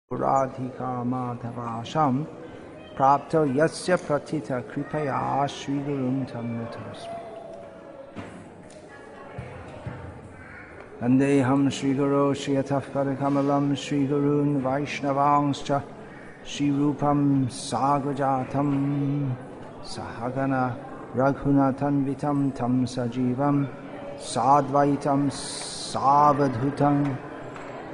Radhika Madhavasham Prapto Yasya Pratita Kripaya Sri Gurum Tamnatasmi Vandeham Sri Guru Shri Atafpadakamalam Sri Gurun Vaishnavangscha Shri Rupam Sagrajatam Sahagana Raghunatan Vitam Tam Sajivam Sadvaitam Savadhutam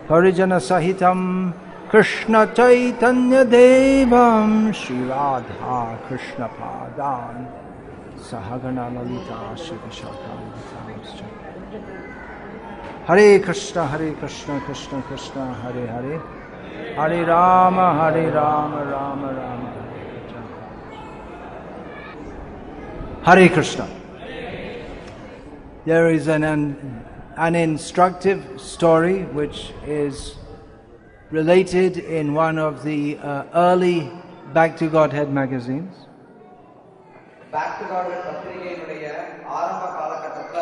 Parijana Sahitam Krishna Chaitanya Devam Shri Radha Krishna Padan Sahagana Lalita Shri Vishakam Hare Krishna Krishna Krishna Hare Hare Hare Rama Rama Rama Hare Krishna. There is an instructive story which is related in one of the early Back to Godhead magazines. Back to Godhead பத்திரிகையினுடைய ஆரம்ப காலகட்டத்துல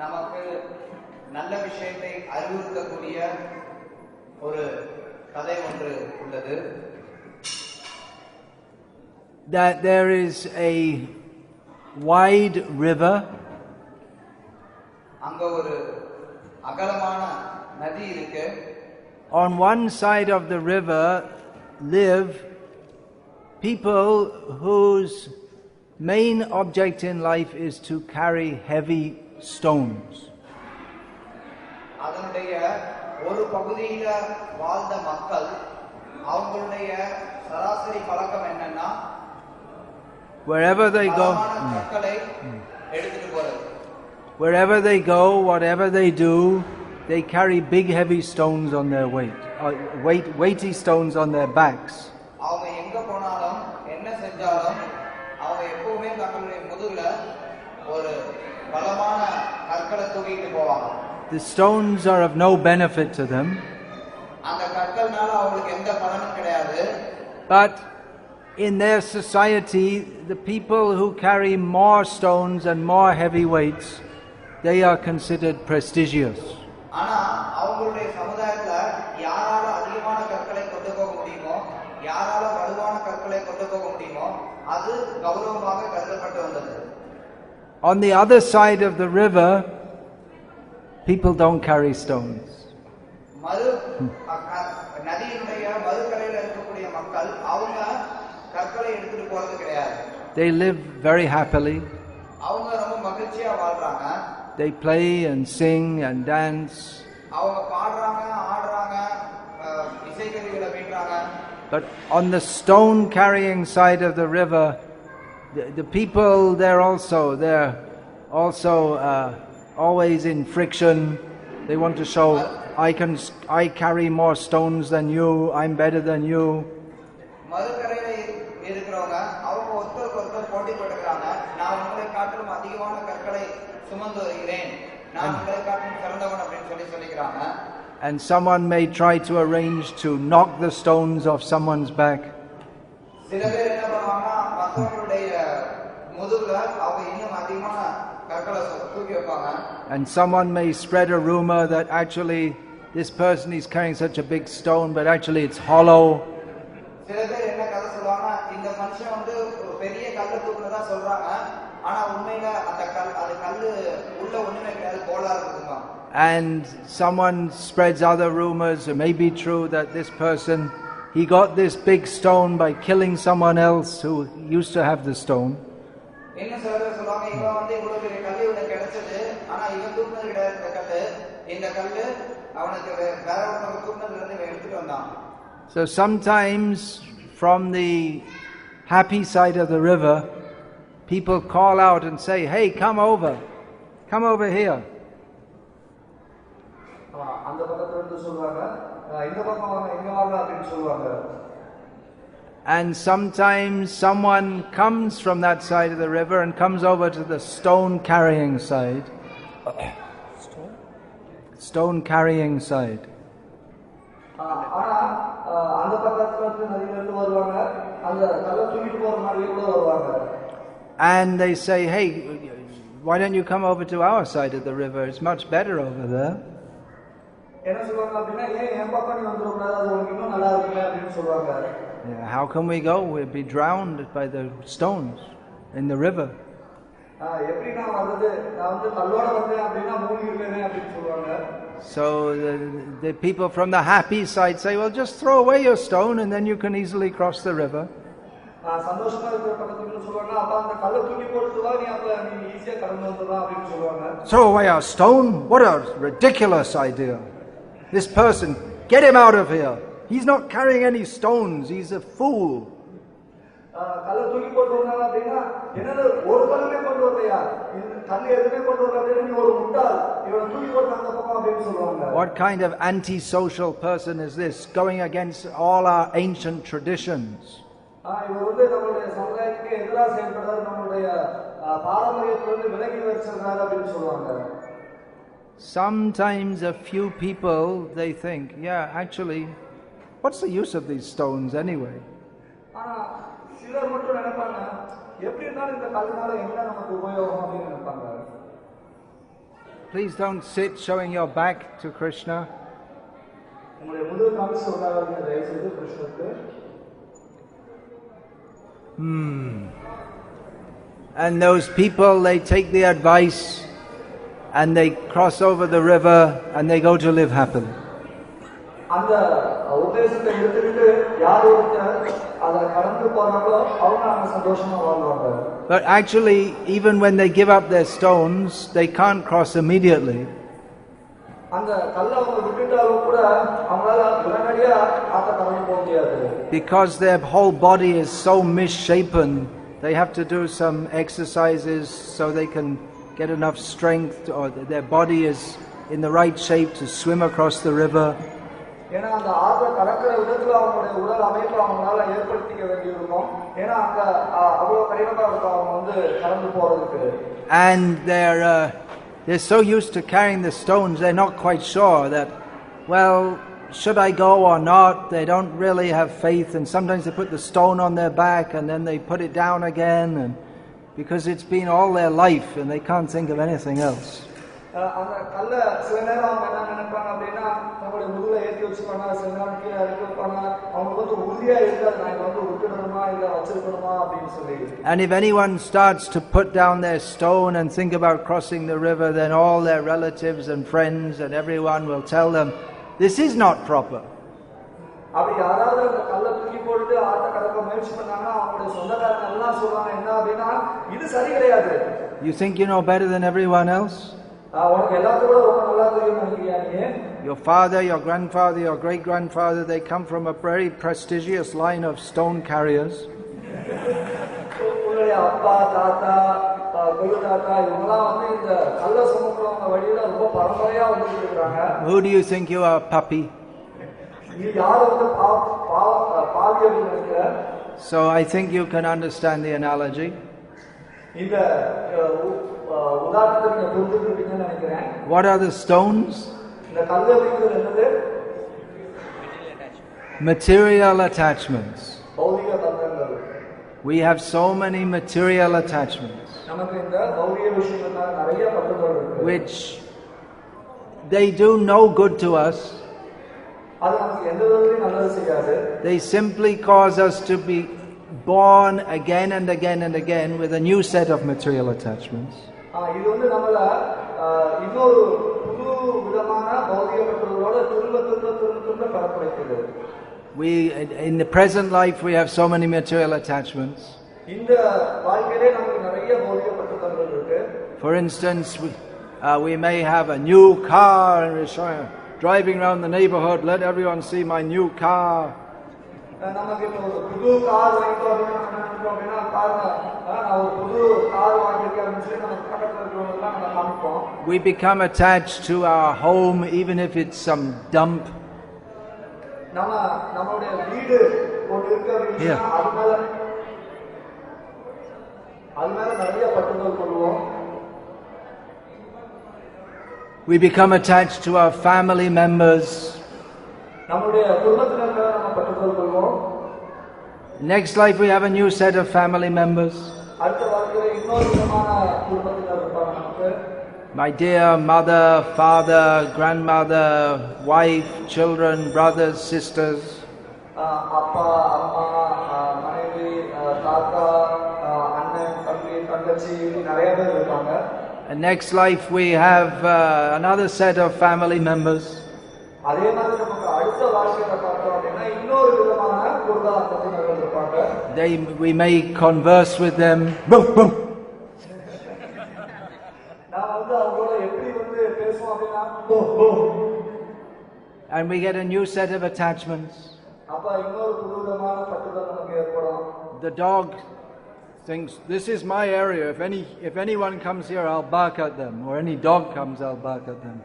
நமக்கு நல்ல விஷயத்தை அறிவுறுத்தக்கூடிய ஒரு கதை ஒன்று உள்ளது. That there is a wide river. அங்க ஒரு அகலமான நதி இருக்கு. On one side of the river live people whose main object in life is to carry heavy stones. அதனுடைய ஒரு பகுதியில வாழ்ந்த மக்கள் அவங்களுடைய சராசரி பழக்கம் என்னன்னா wherever they go, wherever they go, whatever they do, they carry big heavy stones on their weighty stones on their backs. The stones are of no benefit to them, but in their society, the people who carry more stones and more heavy weights, they are considered prestigious. On the other side of the river, people don't carry stones. They live very happily. They play and sing and dance. But on the stone carrying side of the river, the people they're also always in friction. They want to show I carry more stones than you, I'm better than you. And someone may try to arrange to knock the stones off someone's back. And someone may spread a rumor that actually this person is carrying such a big stone, but actually it's hollow. And someone spreads other rumors, it may be true that this person, he got this big stone by killing someone else who used to have the stone. So sometimes from the happy side of the river, people call out and say, "Hey, come over here." And sometimes someone comes from that side of the river and comes over to the stone carrying side. Stone carrying side. And they say, "Hey, why don't you come over to our side of the river? It's much better over there." என்ன சொல்லுவாங்க அப்படின்னா ஏன் என் பக்கம் நீ வந்துடக்கூடாது, அது Yeah, how can we go? We'll be drowned by the stones in the river. எப்படி நான் வர்றது, நான் வந்து கல்லோட வந்தேன் அப்படின்னா மூழ்கிடுவேனே அப்படின்னு சொல்லுவாங்க. So the people from the happy side say, well, just throw away your stone and then you can easily cross the river. சந்தோஷமா இருக்கிற பக்கத்துல சொல்லுவாங்க, அப்ப அந்த கல்லை தூக்கி போட்டு வா, நீ அப்ப நீ ஈஸியா கடந்து வந்துடலாம் அப்படின்னு சொல்லுவாங்க. Throw away our stone? What a ridiculous idea. This person, get him out of here. He's not carrying any stones. He's a fool. கல்லை தூக்கி போட்டு வந்தாங்க அப்படின்னா, என்னது ஒரு கல்லுமே கொண்டு வரலையா, கல்லு எதுவுமே கொண்டு வரல அப்படின்னு நீ ஒரு முட்டாள், இவனை தூக்கி போட்டு அந்த பக்கம் அப்படின்னு சொல்லுவாங்க. What kind of antisocial person is this, going against all our ancient traditions? இவர் வந்து நம்மளுடைய சமுதாயத்துக்கு எதிராக செயல்படுறாரு, நம்மளுடைய பாரம்பரியத்திலிருந்து விலகி வச்சிருக்காரு அப்படின்னு சொல்லுவாங்க. Sometimes a few people, they think, yeah, actually, what's the use of these stones anyway? ஆனா சிலர் மட்டும் நினைப்பாங்க, எப்படி இருந்தாலும் இந்த கல்லுனால என்ன நமக்கு உபயோகம் அப்படின்னு நினைப்பாங்க. Please don't sit showing your back to Krishna. உங்களுடைய முதுகு காமிச்சு உட்காராதீங்க தயவு செய்து கிருஷ்ணருக்கு. And those people, they take the advice and they cross over the river and they go to live happily. அந்த உபதேசத்தை எடுத்துக்கிட்டு யார் ஒருத்தர் அதை கடந்து போறாங்களோ அவங்க அங்க சந்தோஷமா வாழ்வாங்க. But actually, even when they give up their stones, they can't cross immediately. அந்த கல்லை அவங்க விட்டுட்டாலும் கூட அவங்களால உடனடியா ஆத்த கடந்து போக முடியாது. Because their whole body is so misshapen, they have to do some exercises so they can get enough strength, or their body is in the right shape to swim across the river. ஏன்னா அந்த ஆற்ற கடக்கிற விதத்துல அவங்களுடைய உடல் அமைப்பு அவங்களால ஏற்படுத்திக்க வேண்டியிருக்கும். ஏன்னா அங்க அவ்வளவு கடினமா இருக்கும் அவங்க வந்து கடந்து போறதுக்கு. And they're so used to carrying the stones, they're not quite sure that, well, should I go or not? They don't really have faith, and sometimes they put the stone on their back and then they put it down again, and because it's been all their life and they can't think of anything else. அந்த கல்லை சில நேரம் அவங்க என்ன நினைப்பாங்க அப்படின்னா, நம்மளுடைய முதுகுல ஏற்றி வச்சுப்பாங்க, சில நேரம் கீழே இறக்கி வைப்பாங்க. அவங்களுக்கு வந்து உறுதியா இருக்காது, நான் வந்து விட்டுடணுமா இல்ல வச்சிருக்கணுமா அப்படின்னு சொல்லி. And if anyone starts to put down their stone and think about crossing the river, then all their relatives and friends and everyone will tell them, this is not proper. அப்படி யாராவது அந்த கல்லை தூக்கி போட்டு ஆத்த கடக்க முயற்சி பண்ணாங்கன்னா அவங்களுடைய சொந்தக்காரங்க எல்லாம் சொல்றாங்க என்ன அப்படின்னா, இது சரி கிடையாது. You think you know better than everyone else? Your father, your grandfather, your great-grandfather, they come from a very prestigious line of stone carriers. Who do you think you are, puppy? So I think you can understand the analogy. What are the stones? Material attachments. We have so many material attachments which they do no good to us. They simply cause us to be born again and again and again with a new set of material attachments. We, in the present life, we have so many material attachments. For instance, we may have a new car and we're driving around the neighborhood, let everyone see my new car. We become attached to our home even if it's some dump. Here. We become attached to our family members. Next life we have a new set of family members. My dear mother, father, grandmother, wife, children, brothers, sisters. அப்பா அம்மா மனைவி தாத்தா அண்ணன் தம்பி தங்கச்சி நிறைய பேர் இருப்பாங்க. And next life we have another set of family members. அதே மாதிரி நமக்கு அடுத்த வாழ்க்கையில பார்த்தோம் அப்படின்னா இன்னொரு விதமான குடும்ப அங்கத்தினர்கள் இருப்பாங்க. We may converse with them. நான் அவங்களோட எப்படி பேசுவோம் அப்படின்னா and we get a new set of attachments. அப்ப இன்னொரு புது விதமான பற்றுதல் நமக்கு ஏற்படும். The dog thinks this is my area. If anyone comes here, I'll bark at them, or any dog comes, I'll bark at them.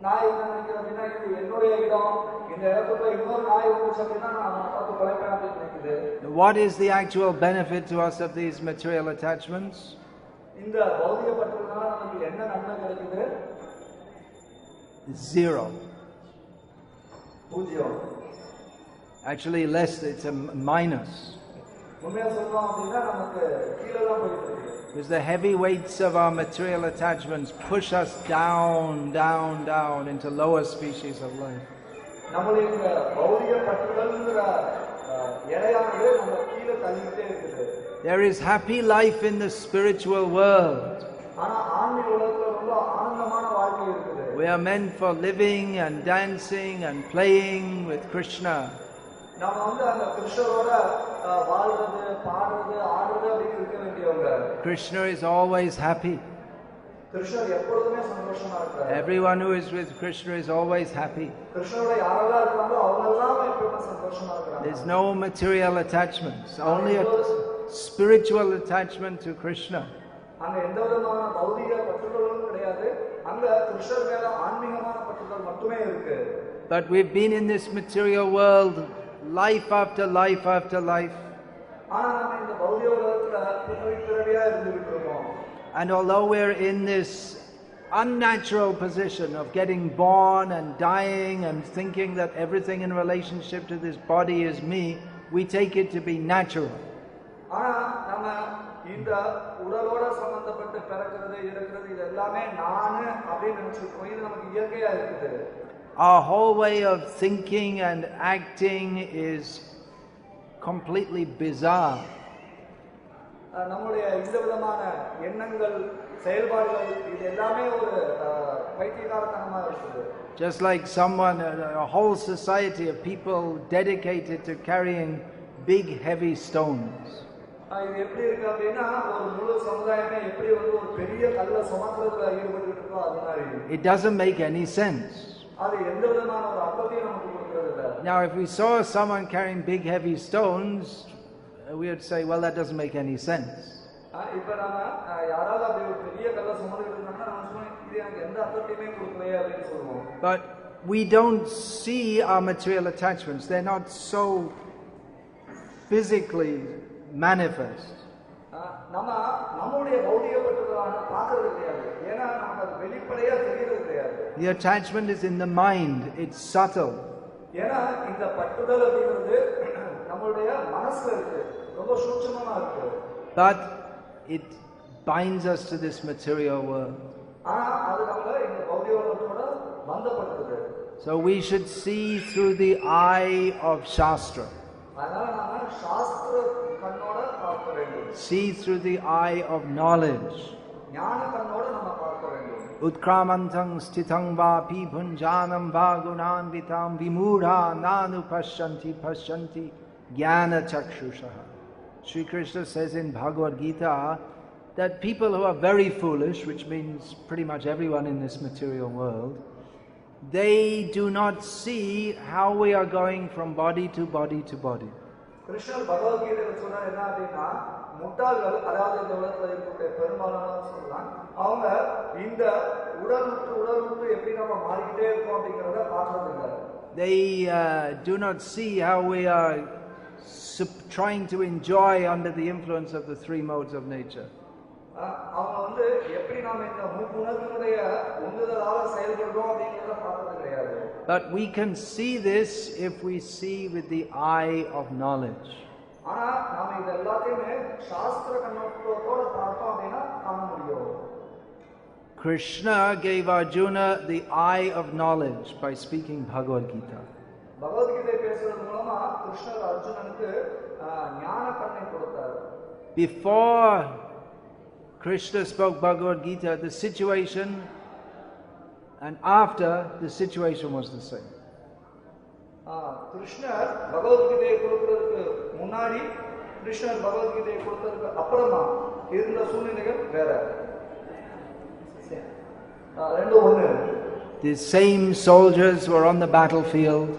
நாய் என்ன நினைக்கிறேன் அப்படின்னா இது என்னுடைய இடம், இந்த இடத்துல இன்னொரு நாய் வந்துச்சு அப்படின்னா நான் பார்த்து குலைப்பேன் அப்படின்னு நினைக்குது. What is the actual benefit to us of these material attachments? இந்த பௌதிக பற்றுதல்னால நமக்கு என்ன நன்மை கிடைக்குது? Zero. பூஜ்யம். Actually less, it's a minus. உண்மையா சொல்லணும் அப்படின்னா நமக்கு கீழே தான் போயிட்டு இருக்கு. Because the heavy weights of our material attachments push us down, down, down into lower species of life. நம்மளுடைய பௌதிக பற்றுதல்ங்கற எடையானது நம்ம கீழே தள்ளிட்டே இருக்குது. There is happy life in the spiritual world. ஆனா ஆன்மீக உலகத்துல ரொம்ப ஆனந்தமான வாழ்க்கை இருக்குது. We are meant for living and dancing and playing with Krishna. நாம அந்த கிருஷ்ணரோட வாழ்றது, பாடுறது, ஆடுறது அப்படி இருக்க வேண்டியவங்க. Krishna is always happy. கிருஷ்ணர் எப்பொழுதுமே சந்தோஷமா இருக்கார். Everyone who is with Krishna is always happy. கிருஷ்ணரோட யாரெல்லாம் இருக்காங்களோ அவங்க எல்லாம் எப்பவுமே சந்தோஷமா இருக்காங்க. There's no material attachments, only a spiritual attachment to Krishna. அங்க எந்த விதமான பௌதிக பற்றுதலும் கிடையாது. அங்க கிருஷ்ணர் மேல ஆன்மீகமான பற்றுதல் மட்டுமே இருக்கு. But we've been in this material world life after life after life. ஆனா நாம இந்த பௌதிக உலகத்துல பிறவியா இருந்துட்டு இருக்கோம். And although we're in this unnatural position of getting born and dying and thinking that everything in relationship to this body is me, we take it to be natural. ஆனா நம்ம இந்த உடலோட சம்பந்தப்பட்டு பிறக்கிறது இறக்கிறது இது எல்லாமே நானு அப்படி நினைச்சிருக்கோம். இது நமக்கு இயற்கையா இருக்குது. Our whole way of thinking and acting is completely bizarre. நம்முடைய இந்த விதமான எண்ணங்கள் செயல்பாடுகள் இது எல்லாமே ஒரு பைத்தியக்காரத்தனமா இருக்குது. Just like someone, a whole society of people dedicated to carrying big heavy stones. இது எப்படி இருக்கு அப்படின்னா ஒரு முழு சமுதாயமே எப்படி ஒரு பெரிய கல்ல சுமக்கிறதுல ஈடுபட்டு இருக்கோ அது மாதிரி. It doesn't make any sense. அது எந்த விதமான ஒரு அர்த்தத்தையும் நமக்கு கொடுக்கிறது இல்ல. Now if we saw someone carrying big heavy stones, we would say, well, that doesn't make any sense. இப்ப நாம யாராவது அப்படி ஒரு பெரிய கல்ல சுமந்துட்டு இருந்தாங்கன்னா நாம சொல்லுவோம் இது எனக்கு எந்த அர்த்தத்தையுமே கொடுக்கலையே அப்படின்னு சொல்லுவோம். But we don't see our material attachments. They're not so physically manifest. நம்முடைய பௌதிக பற்றுதலான பார்க்கிறது கிடையாது. ஏன்னா நமக்கு அது வெளிப்படையா தெரியறது கிடையாது. The attachment is in the mind. It's subtle. ஏன்னா இந்த பற்றுதல் அப்படிங்கிறது நம்மளுடைய மனசுல இருக்கு. ரொம்ப சூட்சமமா இருக்கு. But it binds us to this material world. ஆனா அது நம்மள இந்த பௌதிக உலகத்தோட பந்தப்படுத்துது. So we should see through the eye of Shastra. அதனால நாம சாஸ்திர கண்ணோட பார்க்க வேண்டும். See through the eye of knowledge. ஞான கண்ணோட நம்ம பார்க்க வேண்டும். Utkramantam stitham vapi bhunjanam vagunanvitam vimudha nanu pasyanti jnana chakshushaha. Sri Krishna says in Bhagavad Gita that people who are very foolish, which means pretty much everyone in this material world, they do not see how we are going from body to body to body. கிருஷ்ணர் பகவத்கீதையில சொன்னார் என்ன அப்படின்னா முட்டாள்கள் அதாவது இந்த உலகத்துல இருக்கக்கூடிய பெரும்பாலானவங்க சொல்லலாம் அவங்க இந்த உடல் விட்டு எப்படி நம்ம மாறிக்கிட்டே இருக்கோம் அப்படிங்கறத பார்க்கறது இல்லை. They do not see how we are trying to enjoy under the influence of the three modes of nature. அவங்க எப்படி நாம இந்த முப்புணர்வுடைய உந்துதலால செயல்படுறோம் அப்படிங்கறத பார்க்கறது கிடையாது. But we can see this if we see with the eye of knowledge. ஆனா நாம இது எல்லாத்தையுமே சாஸ்திர கண்ணோட்டத்தோட பார்த்தோம் அப்படின்னா காண முடியும். Krishna gave Arjuna the eye of knowledge by speaking Bhagavad Gita. Bhagavad Gita பேசுறது மூலமா கிருஷ்ணர் அர்ஜுனனுக்கு ஞான கண்ணை கொடுத்தார். Before Krishna spoke Bhagavad Gita, the situation, and after, the situation was the same. கிருஷ்ணர் பகவத்கீதையை கொடுக்கிறதுக்கு முன்னாடி, கிருஷ்ணர் பகவத்கீதையை கொடுத்ததுக்கு அப்புறமா இருந்த சூழ்நிலைகள் வேற. ரெண்டும் ஒண்ணு. The same soldiers were on the battlefield.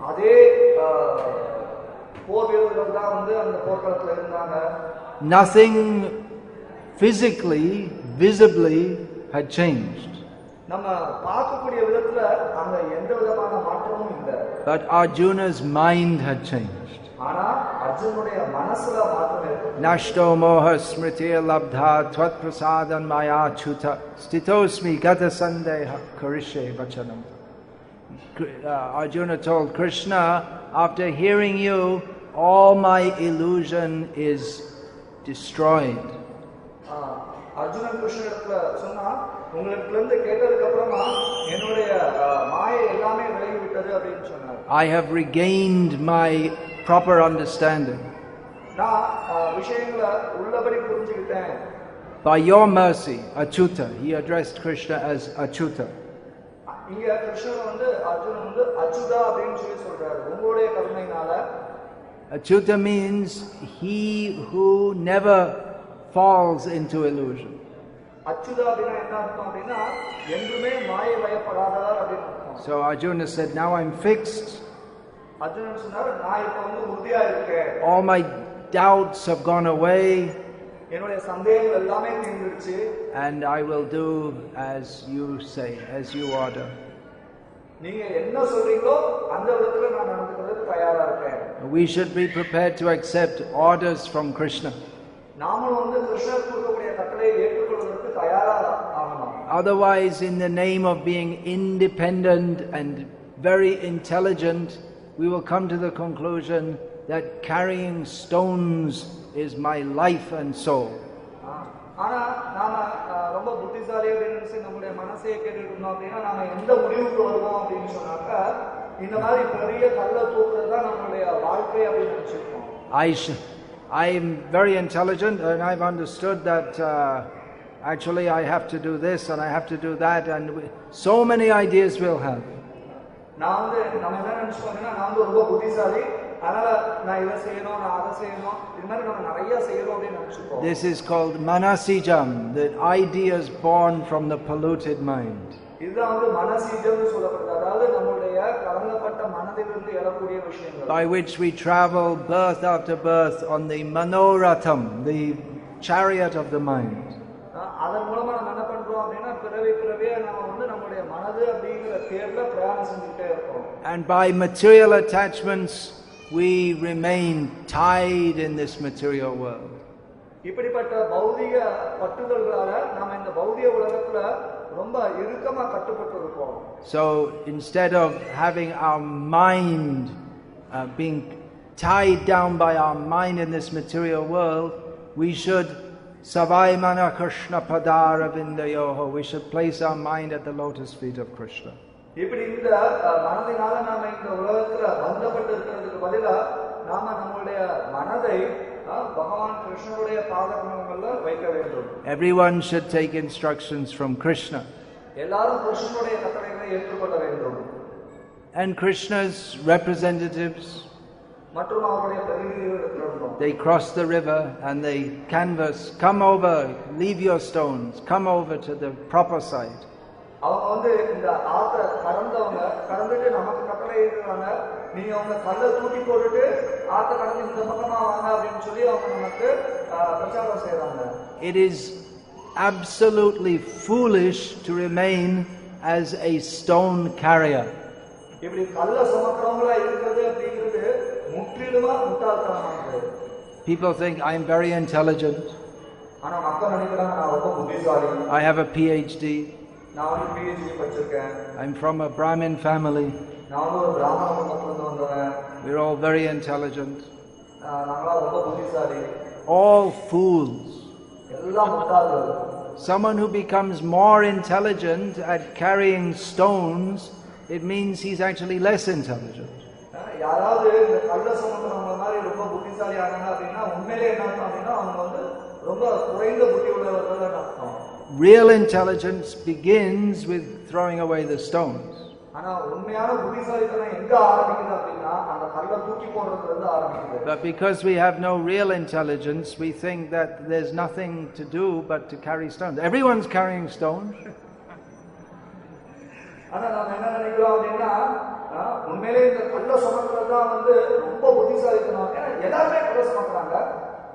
அதே போர் வீரர்கள் தான் அந்த போர்க்களத்துல இருந்தாங்க. Nothing physically, visibly had changed. நம்ம பார்க்கக்கூடிய விதத்துல அங்க எந்த விதமான மாற்றமும் இல்லை. But Arjuna's mind had changed. ஆனா அர்ஜுனுடைய மனசுல மாற்றம் இருக்கு. Nashto moha smritiya labdha tvat prasadan maya chuta stitosmi gata sandeha karishe vachanam. Arjuna told Krishna, after hearing you, all my illusion is destroyed. Arjuna கிருஷ்ணனிடத்துல சொன்னா, உங்களுக்கு இருந்து கேட்டதுக்கு அப்புறமா என்னுடைய மாயை எல்லாமே விலகி விட்டது அப்படினு சொன்னார். I have regained my proper understanding. நான் விஷயங்களை உள்ளபடி புரிஞ்சிட்டேன். By your mercy, Achyuta. He addressed Krishna as Achyuta. இங்க கிருஷ்ணர் அர்ஜுனன் அச்சுதா அப்படினு சொல்றாரு. உங்களுடைய கருணையினால. Achyuta means he who never falls into illusion. Achyuta அப்படினா என்ன அர்த்தம் அப்படினா என்றுமே மாயை வயப்படாதவர் அப்படினு அர்த்தம். So Arjuna said, now I'm fixed. Arjunan சொன்னார், நான் இப்ப உறுதியா இருக்கேன். All my doubts have gone away. என்னுடைய சந்தேகங்கள் எல்லாமே தீர்ந்துருச்சு. And I will do as you say, as you order. நீங்க என்ன சொல்றீங்களோ அந்த விதத்துல நான் நடந்துக்கிறதுக்கு தயாரா இருக்கேன். We should be prepared to accept orders from Krishna. நாமும் கிருஷ்ணர் கொடுக்கக்கூடிய கட்டளையை ஏற்றுக்கொள்வதற்கு தயாரா ஆகணும். Otherwise, in the name of being independent and very intelligent, we will come to the conclusion that carrying stones is my life and soul. ஆனா நாம ரொம்ப புத்திசாலி அப்படின்னு நினைச்சு நம்மளுடைய மனசையே கேட்டுட்டு இருந்தோம் அப்படின்னா நாம எந்த முடிவுக்கு வருவோம் அப்படின்னு சொன்னாக்கா இந்த மாதிரி பெரிய கல்லை தூக்குறது தான் நம்மளுடைய வாழ்க்கை அப்படின்னு நினைச்சிருக்கோம். I'm very intelligent and I've understood that actually I have to do this and I have to do that, and so many ideas we'll have. நான் நம்ம என்ன நினைச்சோம்னா நான் ரொம்ப புத்திசாலி, அதனால நான் இதை செய்யணும், நான் அதை செய்யணும், இது மாதிரி நம்ம நிறைய செய்யணும் அப்படின்னு நினைச்சிருக்கோம். This is called manasijam, the ideas born from the polluted mind. இதுதான் மனசீஜம்னு சொல்லப்படுது. அதாவது நம்மளுடைய கலங்கப்பட்ட மனதிலிருந்து எழக்கூடிய விஷயங்கள். By which we travel birth after birth on the manoratham, the chariot of the mind. அதன் மூலமா நம்ம என்ன பண்றோம் அப்படின்னா பிறவியே நம்ம நம்மளுடைய மனது அப்படிங்கிற தேர்ல பிரயாணம் செஞ்சுட்டே இருக்கோம். And by material attachments we remain tied in this material world. இப்படிப்பட்ட பௌதிக பற்றுதல்களால நாம இந்த பௌதிக உலகத்துல ரொம்ப இறுக்கமா கட்டுப்பட்டு இருக்கோம். So instead of having our mind being tied down by our mind in this material world, we should savai mana Krishna padara vindayoho, we should place our mind at the lotus feet of Krishna. இப்படி இந்த மனதினால நாம இந்த உலகத்துல பந்தப்பட்டு இருக்கிறதுக்கு பதிலா நாம நம்மளுடைய மனதை பகவான் கிருஷ்ணருடைய பாதகமங்கள்ல வைக்க வேண்டும். Everyone should take instructions from Krishna. எல்லாரும் கிருஷ்ணருடைய கட்டளைகளை ஏற்றுக்கொள்ள வேண்டும். And Krishna's representatives, மற்றும் அவருடைய பிரதிநிதிகள், they cross the river and they canvass, come over, leave your stones, come over to the proper side. அவங்க இந்த ஆத்த கடந்துட்டு நமக்கு கட்டளை இருக்கிறாங்க, நீங்க அவங்க கல்லை தூக்கி போட்டுட்டு ஆத்த கடந்து இந்த பக்கமா வாங்க அப்படின்னு சொல்லி அவங்க நமக்கு பிரச்சாரம் செய்யறாங்க. It is absolutely foolish to remain as a stone carrier. இப்படி கல்லை சுமக்கிறவங்களா இருக்கிறது அப்படிங்கிறது முற்றிலுமா முட்டாள்தனமானது. People think I am very intelligent. ஆனா மக்கள் நினைக்கிறாங்க நான் ரொம்ப புத்திசாலி. I have a PhD. நான் ஒரு PhD படிச்சிருக்கேன். I'm from a Brahmin family. நான் ஒரு பிராமண குடும்பத்துல வந்தவன். We're all very intelligent. நாங்களாம் ரொம்ப புத்திசாலி. All fools. எல்லாம் முட்டாள்கள். Someone who becomes more intelligent at carrying stones, it means he's actually less intelligent. யாராவது இந்த கள்ள சுமக்கிறவங்க மாதிரி ரொம்ப புத்திசாலி ஆனாங்க அப்படின்னா உண்மையிலே என்ன அர்த்தம் அப்படின்னா அவங்க வந்து ரொம்ப குறைந்த புத்தி உள்ளவர்கள் அர்த்தம். Real intelligence begins with throwing away the stones. ஆனா உண்மையான புத்திசாலித்தனம் எங்க ஆரம்பிக்குது அப்படின்னா அந்த கல்லை தூக்கி போடுறதுல இருந்து ஆரம்பிக்குது. But because we have no real intelligence, we think that there's nothing to do but to carry stones. Everyone's carrying stones. ஆனா நாம என்ன நினைக்கிறோம் அப்படின்னா உண்மையிலே இந்த கல்லை சுமக்கிறது தான் வந்து ரொம்ப புத்திசாலித்தனம். ஏன்னா எல்லாருமே கல்லை சுமக்கிறாங்க.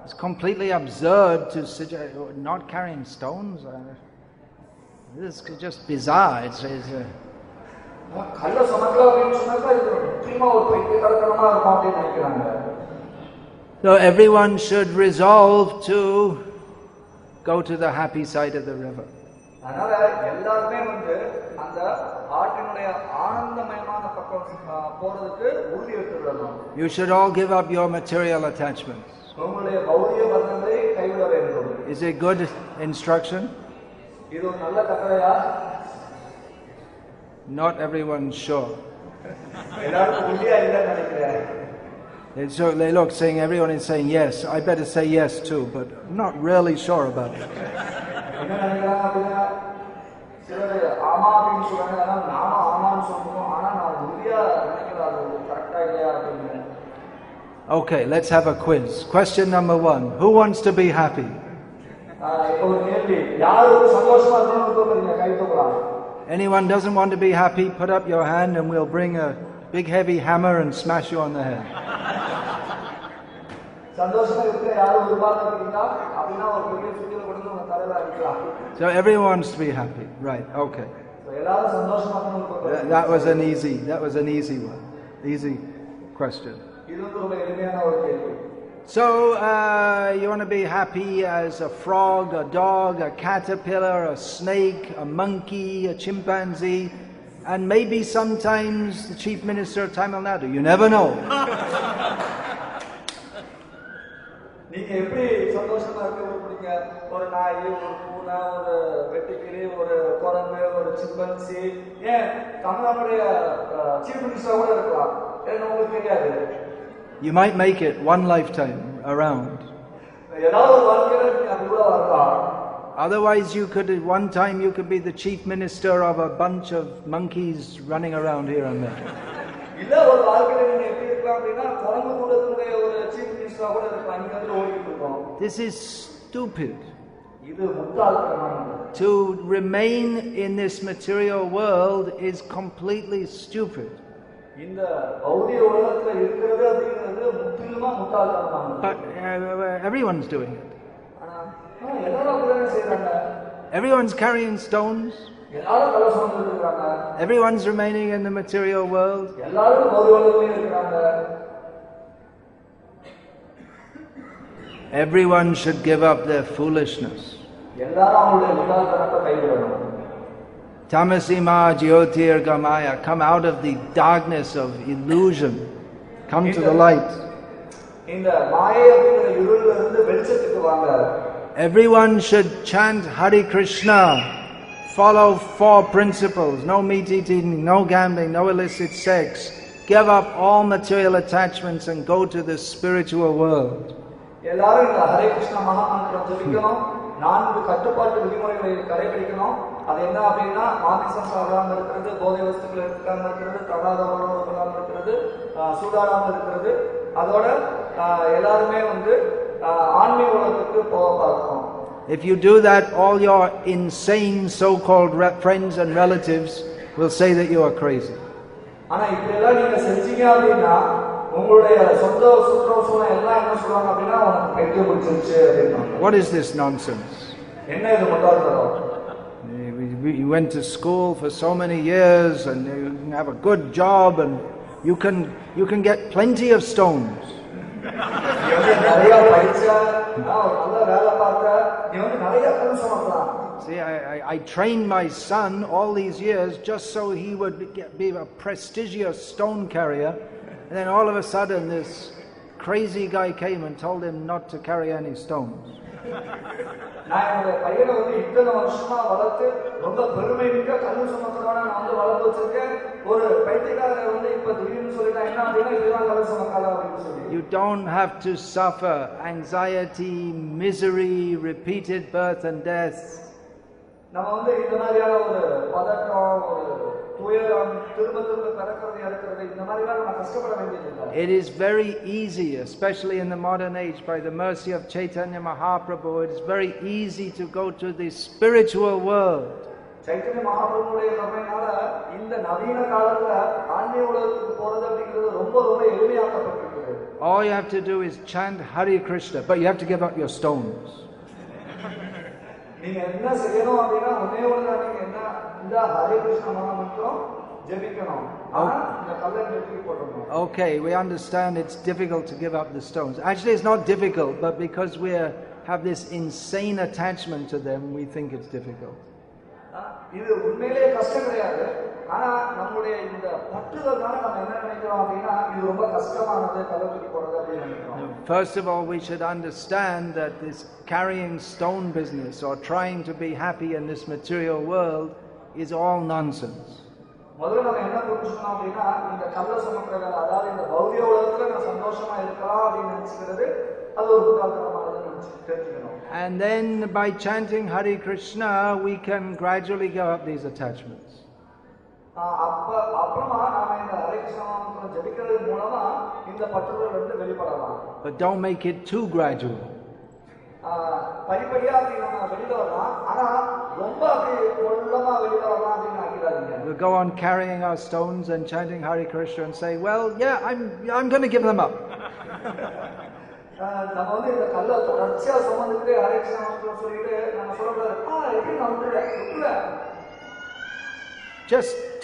It's completely absurd to suggest not carrying stones. This is just bizarre. It's கல்லை சுமக்கல அப்படின்னு சொன்னாக்கா இது முக்கியமா ஒரு பைத்தியக்காரத்தனமா இருக்கும் அப்படின்னு நினைக்கிறாங்க. So everyone should resolve to go to the happy side of the river. அதனால எல்லாருமே வந்து அந்த ஆற்றினுடைய ஆனந்தமயமான பக்கம் போறதுக்கு உறுதி எடுத்துக்கணும். You should all give up your material attachments. உங்களுடைய பௌதிக பந்தங்களை கைவிட வேண்டும். Is it good instruction? இது ஒரு நல்ல கட்டளையா? Not everyone's sure. எல்லாரும் உறுதியா இல்லைன்னு நினைக்கிறேன். So they look saying, everyone is saying yes. I better say yes too, but I'm not really sure about it. என்ன நினைக்கிறாங்க அப்படின்னா சிலர் ஆமா அப்படின்னு சொல்றாங்க. ஆனா நாம ஆமான்னு சொல்றோம். ஆனா நான் உறுதியா நினைக்கிறேன் அது கரெக்டா இல்லையா அப்படின்னு. Okay, let's have a quiz. Question number 1. Who wants to be happy? ஒரு கேள்வி. யாரு சந்தோஷமா இருக்கணும்னு தோணுறீங்க? கை தூக்கலாம். Anyone doesn't want to be happy, put up your hand and we'll bring a big heavy hammer and smash you on the head. சந்தோஷமா இருக்க யாரும் விரும்பாதீங்களா? அப்படினா ஒரு பெரிய சுத்தியில கொண்டு வந்து தலையில அடிக்கலாம். So everyone wants to be happy. Right. Okay. எல்லாரும் சந்தோஷமா இருக்கணும். That was an easy one. Easy question. இது ரொம்ப எளிமையான ஒரு கேள்வி. So you want to be happy as a frog, a dog, a caterpillar, a snake, a monkey, a chimpanzee, and maybe sometimes the Chief Minister of Tamil Nadu. You never know. நீங்க எப்படி சந்தோஷமா இருக்க விரும்புறீங்க? ஒரு நாய், ஒரு பூனை, ஒரு வெட்டுக்கிளி, ஒரு குரங்கு, ஒரு சிம்பன்சி, ஏன் தமிழ்நாட்டுடைய சீஃப் மினிஸ்டர் கூட இருக்கலாம். ஏன்னா உங்களுக்கு தெரியாது. You might make it one lifetime around. Otherwise, one time you could be the chief minister of a bunch of monkeys running around here and there. This is stupid. To remain in this material world is completely stupid. But everyone's doing it. Everyone's carrying stones. Everyone's remaining in the material world. Everyone should give up their foolishness. Tamasima jyotir gamaya, come out of the darkness of illusion, come to the light. Everyone should chant Hare Krishna, follow 4 principles: no meat eating, no gambling, no illicit sex, give up all material attachments and go to the spiritual world. Hare Krishna Mahamantra 4 கட்டுப்பாட்டு விதிமுறைகளை கடைபிடிக்கணும். அது என்ன அப்படின்னா மாமிசம் சாப்பிடாம இருக்கிறது, போதை வஸ்துக்கள் எடுக்காம இருக்கிறது, தகாத உணவு உட்கொள்ளாம இருக்கிறது, சூதாடாம இருக்கிறது. அதோட எல்லாருமே வந்து ஆன்மீக உலகத்துக்கு போக பார்க்கணும். If you do that, all your insane so-called friends and relatives will say that you are crazy. ஆனா இப்படி எல்லாம் நீங்க செஞ்சீங்க அப்படின்னா உங்களுடைய சொந்த சுற்றோசனம் எல்லாம் என்ன சொல்றாங்க அப்படின்னா உனக்கு பைத்தியம் பிடிச்சிருச்சு அப்படின்றாங்க. What is this nonsense? என்ன இது முட்டாள்தனம்? You went to school for so many years and you have a good job and you can get plenty of stones. See, I trained my son all these years just so he would be a prestigious stone carrier, and then all of a sudden this crazy guy came and told him not to carry any stones. நான் என்னோட பையனை வந்து இத்தனை வருஷமா வளர்த்து ரொம்ப பெருமை மிக்க கல்லு சுமக்கிறவனா நான் வந்து வளர்த்து வச்சிருக்கேன். ஒரு பைத்தியக்காரர் வந்து இப்ப திடீர்னு சொல்லிட்டா என்ன அப்படின்னா இதுதான் கல்ல சுமக்காத அப்படின்னு சொல்லி. You don't have to suffer anxiety, misery, repeated birth and death. நம்ம வந்து இந்த மாதிரியான ஒரு பதட்டம், ஒரு துயரம், திரும்ப திரும்ப பிறக்கிறது இறக்கிறது, இந்த மாதிரிலாம் நம்ம கஷ்டப்பட வேண்டியதில்லை. It is very easy, especially in the modern age, by the mercy of Chaitanya Mahaprabhu, it is very easy to go to the spiritual world. Chaitanya மகாபிரபுடைய கருணையினால இந்த நவீன காலத்துல ஆன்மீக உலகத்துக்கு போறது அப்படிங்கிறது ரொம்ப ரொம்ப எளிமையாக்கப்பட்டிருக்குது. All you have to do is chant Hare Krishna, but you have to give up your stones. நீங்க என்ன செய்யணும் அப்படின்னா ஒன்னே ஒண்ணு நீங்க என்ன இந்த ஹரே கிருஷ்ண மகாமந்திரம் ஜெபிக்கணும். ஆனா இந்த கல்லை தூக்கி போடணும். Okay, we understand it's difficult to give up the stones. Actually, it's not difficult, but because we have this insane attachment to them, we think it's difficult. இது உண்மையிலேயே கஷ்டம் கிடையாது. ஆனா நம்மளுடைய இந்த பற்றுதல்னால நம்ம என்ன நினைக்கிறோம் அப்படின்னா இது ரொம்ப கஷ்டமானது, கல்லை தூக்கி போடுறது அப்படின்னு நினைக்கிறோம். First of all, we should understand that this carrying stone business or trying to be happy in this material world is all nonsense. முதல்ல நம்ம என்ன புரிஞ்சுக்கணும் அப்படின்னா இந்த கல்ல சுமக்கிற வேலை, அதாவது இந்த பௌதிக உலகத்துல நான் சந்தோஷமா இருக்கலாம் அப்படின்னு நினைச்சுக்கிறது அது ஒரு முட்டாள்தனமானதுன்னு தெரிஞ்சுக்கணும். And then by chanting Hare Krishna, we can gradually give up these attachments. அப்புறமா நாம இந்த ஹரே கிருஷ்ண மந்திரம் ஜெபிக்கிறது மூலமா இந்த பற்றுதல் வந்து வெளிப்படலாம். But don't make it too gradual. படிப்படியா அப்படி நம்ம வெளியில வரலாம். ஆனா ரொம்ப அப்படி கொள்ளமா வெளியில வரலாம் அப்படின்னு ஆகிடாதீங்க. We'll go on carrying our stones and chanting Hare Krishna and say, well, yeah, I'm going to give them up. நம்ம வந்து இந்த கல்லை தொடர்ச்சியா சுமந்துக்கிட்டே ஹரே கிருஷ்ண மந்திரம் சொல்லிட்டு நம்ம சொல்லக்கூடாது எப்படி நான் விட்டுருவேன்.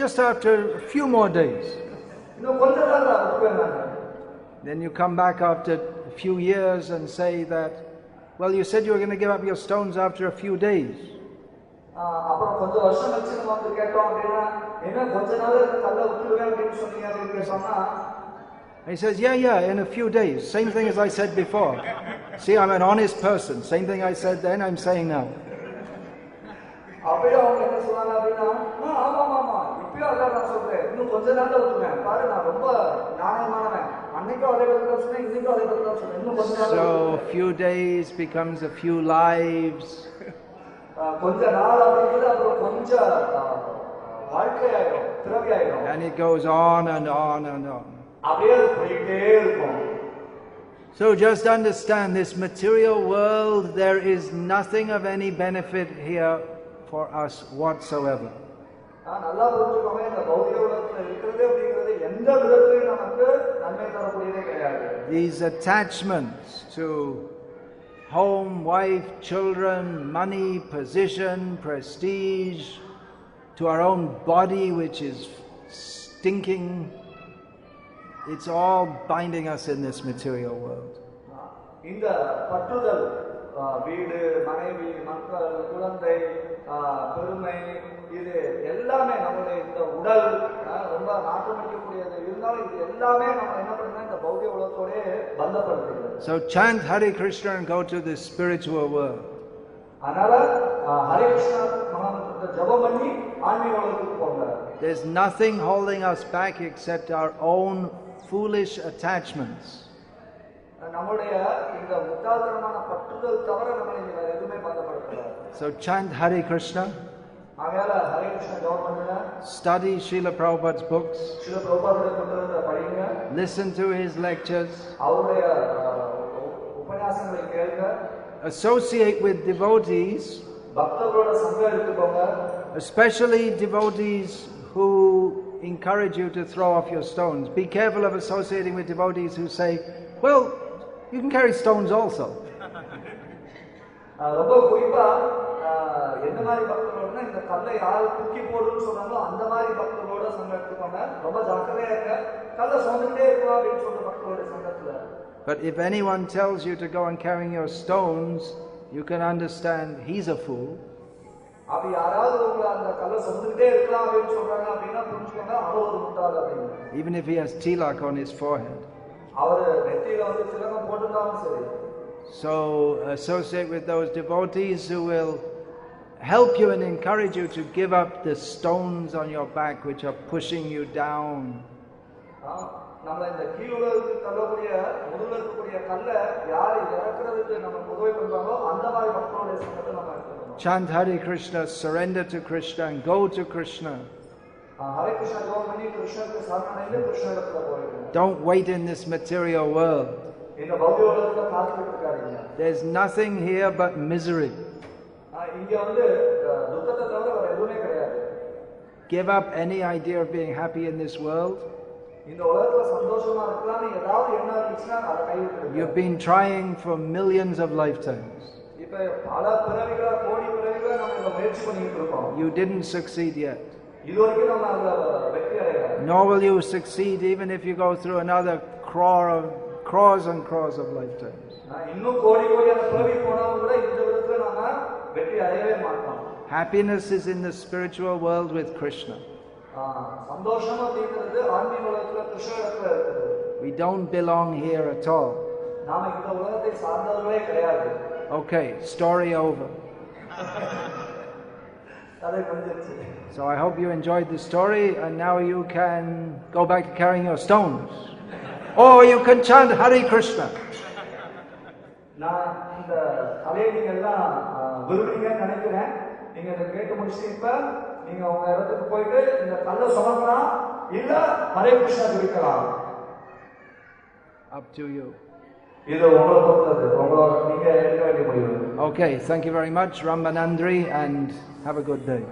Just after a few more days. இன்னும் கொஞ்ச நாள் தான் விட்டுருவேன். Then you come back after a few years and say that, well, you said you were going to give up your stones after a few days. அப்புறம் கொஞ்சம் வருஷம் கழிச்சு நம்ம வந்து கேட்டோம் அப்படின்னா என்ன கொஞ்ச நாள் கல்லை விட்டுருவேன் அப்படின்னு சொன்னீங்க அப்படின்னு சொன்னா he says, yeah, in a few days. Same thing as I said before. See, I'm an honest person. Same thing I said then, I'm saying now. அப்படியே அவங்க என்ன சொன்னாங்க அப்படின்னா ஆமா இப்பயும் அதான் நான் சொல்றேன், இன்னும் கொஞ்ச நாள்ல விட்டுருவேன். பாரு நான் ரொம்ப நியாயமானவன், அன்னைக்கும் அதே பத்தி தான் சொன்னேன், இன்னைக்கும் அதே பத்தி தான் சொன்னேன், இன்னும் கொஞ்ச நாள். So few days becomes a few lives. கொஞ்ச நாள் அப்படிங்கிறது அப்புறம் கொஞ்சம் வாழ்க்கையாயிடும், பிறவியாயிடும். And it goes on and on and on. அப்படியே போயிட்டே இருக்கும். So just understand, this material world, there is nothing of any benefit here for us whatsoever. நல்லா புரிஞ்சுக்கோங்க, இந்த பௌதிக உலகத்துல இருக்கிறது அப்படிங்கிறது எந்த விதத்திலையும் நமக்கு நன்மை தரக்கூடியதே கிடையாது. These attachments to home, wife, children, money, position, prestige, to our own body which is stinking, it's all binding us in this material world. இந்த பற்றுதல், வீடு, மனைவி, மக்கள், குழந்தை, பெருமை, இது எல்லாமே நம்மளுடைய இந்த உடல் ரொம்ப நாட்டமடிக்கக்கூடியது இருந்தாலும் இது எல்லாமே நம்ம என்ன பண்ணா இந்த பௌதிக உலகத்தோட பந்தப்படுது. So chant Hare Krishna and go to the spiritual world. அதனால ஹரே கிருஷ்ணா மகாமந்திரத்தை ஜபம் பண்ணி ஆன்மீக உலகத்துக்கு போங்க. There's nothing holding us back except our own foolish attachments. நம்மளுடைய இந்த முட்டாள்தனமான பற்றுதல் தவிர நம்மளை வேற எதுவுமே பந்தப்படுத்தல. So chant Hare Krishna. ஆகையால ஹரே கிருஷ்ணா ஜபம் பண்ணுங்க. Study Srila Prabhupada's books. Srila பிரபுபாதருடைய புத்தகத்தை படிங்க. Listen to his lectures. அவருடைய உபன்யாசங்களை கேளுங்க. Associate with devotees. பக்தர்களோட சங்கம் எடுத்துக்கோங்க. Especially devotees who encourage you to throw off your stones. Be careful of associating with devotees who say, well, you can carry stones also. ரொம்ப குறிப்பா என்ன மாதிரி பக்தர்களோட இந்த கல்லை யாரு தூக்கி போடுன்னு சொல்றாங்களோ அந்த மாதிரி பக்தர்களோட சங்கம் எடுத்துக்கோங்க. ரொம்ப ஜாக்கிரதையா இருக்க, கல்லை சுமந்துட்டே இருக்கலாம் அப்படின்னு சொல்ற பக்தர்களோட சங்கத்துல. But if anyone tells you to go and carry your stones, you can understand he's a fool. அப்படி யாராவது உங்களை அந்த கல்லை சுமந்துட்டே இருக்கலாம் அப்படின்னு சொல்றாங்க அப்படின்னா புரிஞ்சுக்கோங்க அவர் ஒரு முட்டாள் அப்படின்னு. Even if he has tilak on his forehead. அவர் நெத்தியில வந்து திலகம் போட்டுட்டாலும் சரி. So associate with those devotees who will help you and encourage you to give up the stones on your back which are pushing you down. நம்மள இந்த கீழுலகுக்கு தள்ளக்கூடிய முதல்ல இருக்கக்கூடிய கல்ல யார் இறக்குறதுக்கு நம்ம உதவி பண்றாங்களோ அந்த மாதிரி மக்களுடைய சங்கத்தை நம்ம எடுத்துக்கணும். Chant Hare Krishna, surrender to Krishna and go to Krishna. Hare Krishna ஜெபம் பண்ணி கிருஷ்ணருக்கு சரணடைந்து கிருஷ்ணரிடத்துல போயிடுங்க. Don't wait in this material world. இந்த பௌதிக உலகத்துல காத்துக்கிட்டு இருக்காதீங்க. There's nothing here but misery. இங்க வந்து துக்கத்தை தவிர வேற எதுவுமே கிடையாது. Give up any idea of being happy in this world. இந்த உலகத்துல சந்தோஷமா இருக்கலாம்னு ஏதாவது எண்ணம் இருந்துச்சுன்னா அதை கைவிட்டுடுங்க. You've been trying for millions of lifetimes. இப்ப பல பிறவிகளா கோடி பிறவிகளா நம்ம இத முயற்சி பண்ணிட்டு இருக்கோம். You didn't succeed yet. இதுவரைக்கும் நம்ம அதுல வெற்றி அடையல. Nor will you succeed even if you go through another crores and crores of lifetimes. இன்னும் கோடி கோடியான பிறவி போனாலும் கூட இந்த விதத்துல நாம வெற்றி அடையவே மாட்டோம். Happiness is in the spiritual world with Krishna. சந்தோஷம் அப்படிங்கிறது ஆன்மீக உலகத்துல கிருஷ்ணரிடத்துல இருக்குது. We don't belong here at all. நாம இந்த உலகத்தை சார்ந்தவர்களே கிடையாது. Okay, story over. கதை முடிஞ்சிருச்சு. So I hope you enjoyed the story and now you can go back to carrying your stones. Or you can chant Hare Krishna. நான் இந்த கதையை நீங்க எல்லாம் விரும்புறீங்கன்னு நினைக்கிறேன். நீங்க இதை கேட்டு முடிச்சுட்டு இப்ப நீங்க உங்க இடத்துக்கு போயிட்டு இந்த கல்லை சுமக்கலாம் இல்ல ஹரே கிருஷ்ணா ஜெபிக்கலாம். Up to you. இது உங்களை பொறுத்தது. உங்களோட நீங்க எடுக்க வேண்டிய முடிவு. Okay, thank you very much, Rambanandri, and have a good day.